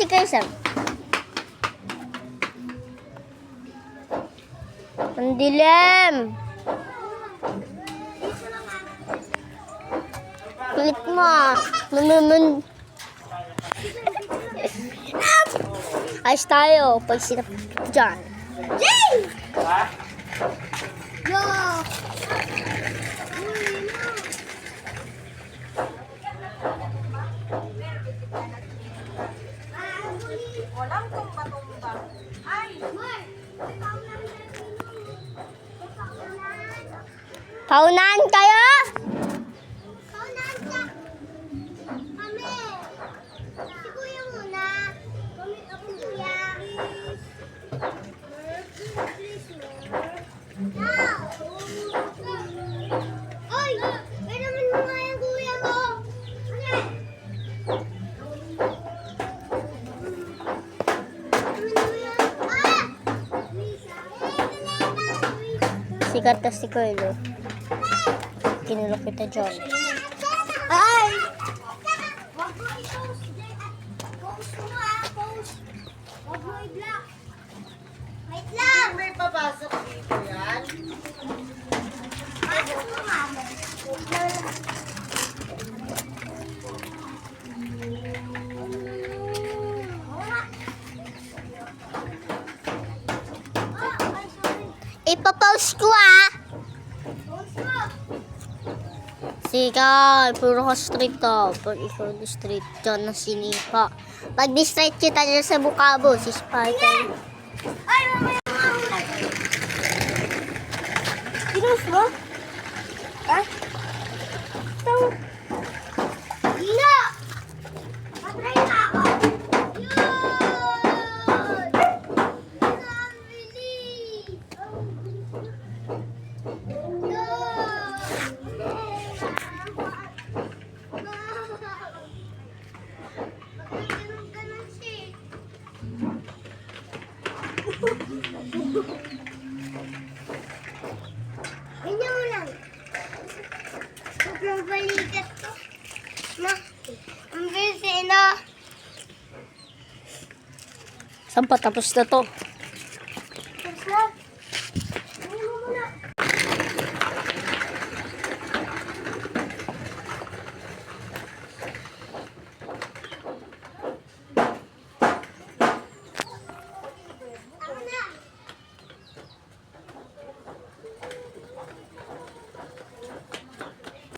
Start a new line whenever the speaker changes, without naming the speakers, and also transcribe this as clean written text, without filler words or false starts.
si Kaisang. Ang dilim. Kulit mo. Ayos tayo pag sinap dyan. Yay! Go!
Walang tumba-tumba. Ay!
Paunahan kayo?
Paunahan ka. Kami. Si Kuya muna. Kami ako Kuya. Oy! Kaya naman mo nga yung Kuya mo.
Sikat na si Carlo. Kinulok kita dyan.
Ay! Wag mo i-post. Post mo post. Wag mo i-block. Wait lang.
May papasok dito yan.
Pasok mo nga. Ay, sorry.
Ipapost ko ah!
Post mo.
Sige, puro ka street to. Pag ikaw di street, dyan na sinipa. Pag di street kita dyan sa Bukabo, si Spartan.
Ay, mamaya nga ako. Pinost mo? Ha? Ito. Ina! Patry na ako. Yun! Ang bilis! Ganyan mo lang. Huwag mong balikat to. Na, ang bilis eh, no?
Saan pa tapos na to?